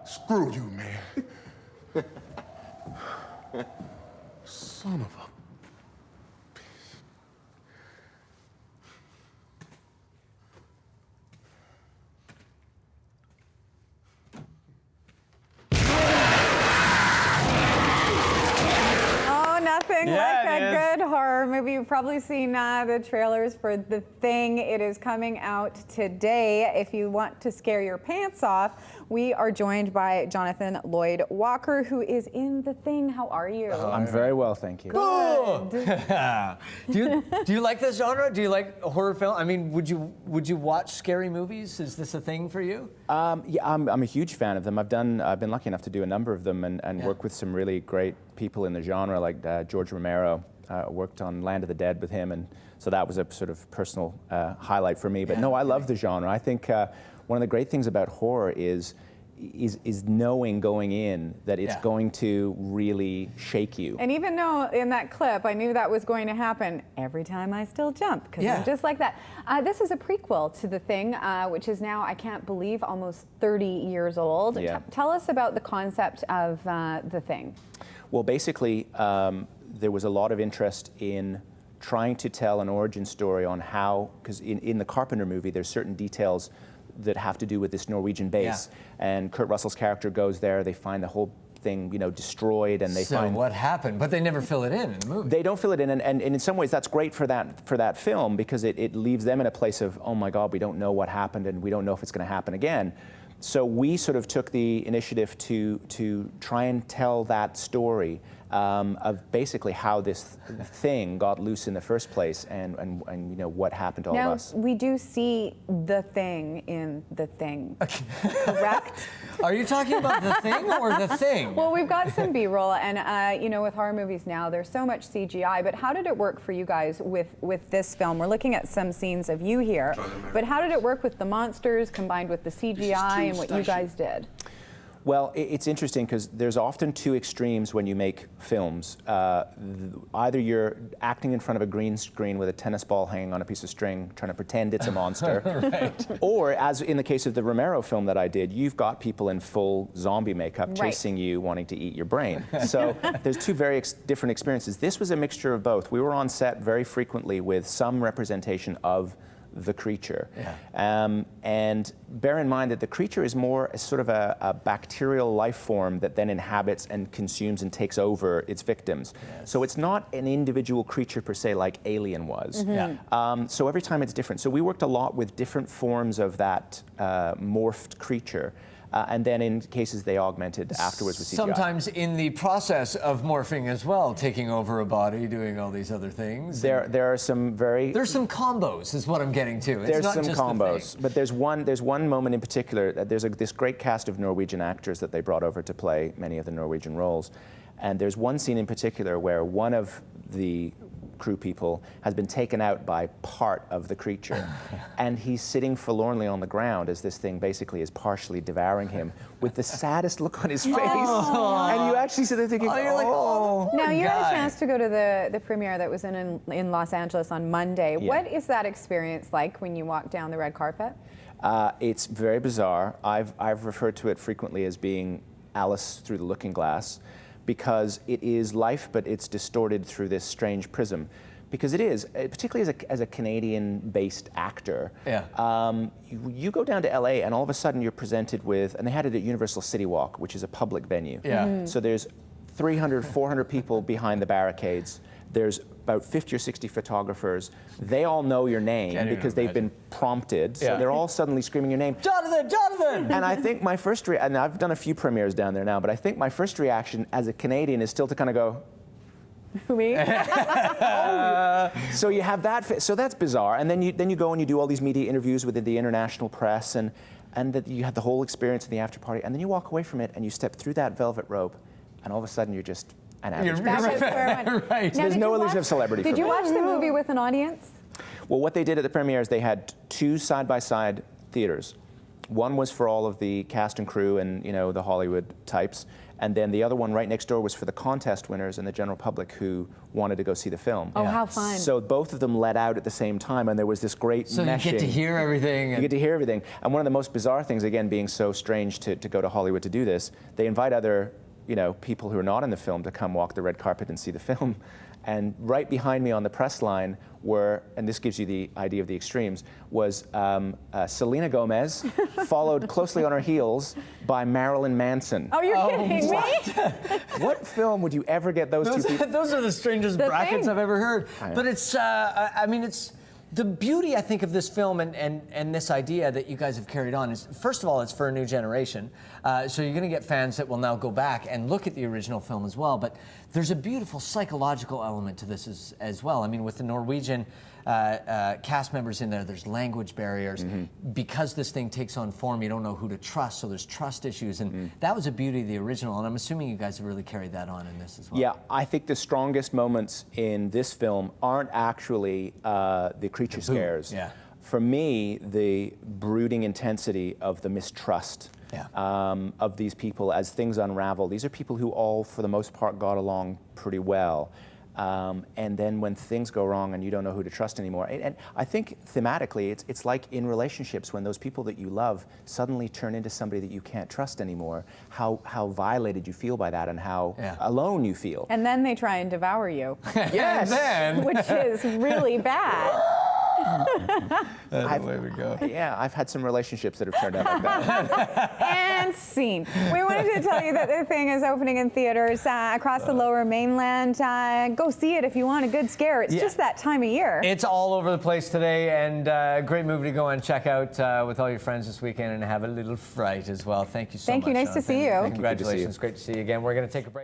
Screw you, man. Son of a... Nothing like a good horror movie. You've probably seen the trailers for The Thing. It is coming out today. If you want to scare your pants off, we are joined by Jonathan Lloyd Walker, who is in The Thing. How are you? I'm very well, thank you. Good. do you like this genre? Do you like horror film? I mean, would you watch scary movies? Is this a thing for you? Yeah, I'm a huge fan of them. I've been lucky enough to do a number of them and work with some really great people in the genre, like George Romero. Worked on Land of the Dead with him, and so that was a sort of personal highlight for me. But no, I love the genre. I think one of the great things about horror is knowing going in that it's going to really shake you. And even though in that clip I knew that was going to happen, every time I still jump, because I'm just like that. This is a prequel to The Thing, which is now, I can't believe, almost 30 years old. Yeah. Tell us about the concept of The Thing. Well, basically, there was a lot of interest in trying to tell an origin story on how, because in the Carpenter movie, there's certain details that have to do with this Norwegian base. And Kurt Russell's character goes there, they find the whole thing, destroyed, and they find... So what happened? But they never fill it in the movie. They don't fill it in, and in some ways that's great for that film, because it leaves them in a place of, oh my God, we don't know what happened, and we don't know if it's going to happen again. So we sort of took the initiative to try and tell that story of basically how this thing got loose in the first place, and what happened to all of us. Now, we do see The Thing in The Thing, correct? Are you talking about The Thing or The Thing? Well, we've got some B-roll, and with horror movies now, there's so much CGI, but how did it work for you guys with this film? We're looking at some scenes of you here, but how did it work with the monsters combined with the CGI and what you guys did? Well, it's interesting because there's often two extremes when you make films. Either you're acting in front of a green screen with a tennis ball hanging on a piece of string, trying to pretend it's a monster. Or, as in the case of the Romero film that I did, you've got people in full zombie makeup chasing you, wanting to eat your brain. So there's two very different experiences. This was a mixture of both. We were on set very frequently with some representation of the creature. And bear in mind that the creature is more a sort of a bacterial life form that then inhabits and consumes and takes over its victims. So it's not an individual creature per se like Alien was. So every time it's different. So we worked a lot with different forms of that morphed creature. And then in cases they augmented afterwards with CGI. Sometimes in the process of morphing as well, taking over a body, doing all these other things. There are some very... There's some combos is what I'm getting to. It's there's not some just combos, but there's one moment in particular. There's this great cast of Norwegian actors that they brought over to play many of the Norwegian roles. And there's one scene in particular where one of the crew people has been taken out by part of the creature. And he's sitting forlornly on the ground as this thing basically is partially devouring him with the saddest look on his face. And you actually sit there thinking, you're like, oh, now, you had guy. a chance to go to the premiere that was in Los Angeles on Monday. What is that experience like when you walk down the red carpet? It's very bizarre. I've referred to it frequently as being Alice through the looking glass, because it is life, but it's distorted through this strange prism. Because it is, particularly as a Canadian-based actor, you go down to LA and all of a sudden you're presented with, and they had it at Universal City Walk, which is a public venue. So there's 300, 400 people behind the barricades. There's about 50 or 60 photographers. They all know your name because they've been prompted. So they're all suddenly screaming your name. Jonathan, Jonathan! And I think my first and I've done a few premieres down there now, but I think my first reaction as a Canadian is still to kind of go, Me? So you have that, so that's bizarre. And then you go and you do all these media interviews with the international press, and that you have the whole experience in the after party, and then you walk away from it and you step through that velvet rope, and all of a sudden you're just an average person. Right. So there's no illusion of celebrity. Did you watch the movie with an audience? Well, what they did at the premiere is they had two side-by-side theaters. One was for all of the cast and crew and the Hollywood types, And then the other one right next door was for the contest winners and the general public who wanted to go see the film. Oh, how fun. So both of them let out at the same time, and there was this great meshing. So you get to hear everything. You get to hear everything. And one of the most bizarre things, again, being so strange to go to Hollywood to do this, they invite other people who are not in the film to come walk the red carpet and see the film. And right behind me on the press line were, and this gives you the idea of the extremes, was Selena Gomez, followed closely on her heels by Marilyn Manson. Oh, you're kidding me? What film would you ever get those two people? Those are the strangest brackets I've ever heard. But it's, I mean, it's the beauty, I think, of this film and this idea that you guys have carried on is, first of all, it's for a new generation. So you're going to get fans that will now go back and look at the original film as well. But there's a beautiful psychological element to this as well. I mean, with the Norwegian cast members in there, there's language barriers. Mm-hmm. Because this thing takes on form, you don't know who to trust, so there's trust issues. And that was a beauty of the original, and I'm assuming you guys have really carried that on in this as well. Yeah, I think the strongest moments in this film aren't actually the creature scares. Yeah. For me, the brooding intensity of the mistrust of these people as things unravel. These are people who all, for the most part, got along pretty well. And then when things go wrong and you don't know who to trust anymore. And I think thematically, it's like in relationships when those people that you love suddenly turn into somebody that you can't trust anymore, how violated you feel by that and how alone you feel. And then they try and devour you. Yes! Which is really bad. That's the way we go. Yeah, I've had some relationships that have turned out like that. And scene. We wanted to tell you that the thing is opening in theaters across the Lower Mainland. Go see it if you want a good scare. It's just that time of year. It's all over the place today, and a great movie to go and check out with all your friends this weekend and have a little fright as well. Thank you so much. Thank you. Nice to see you. Congratulations. Great to see you again. We're going to take a break.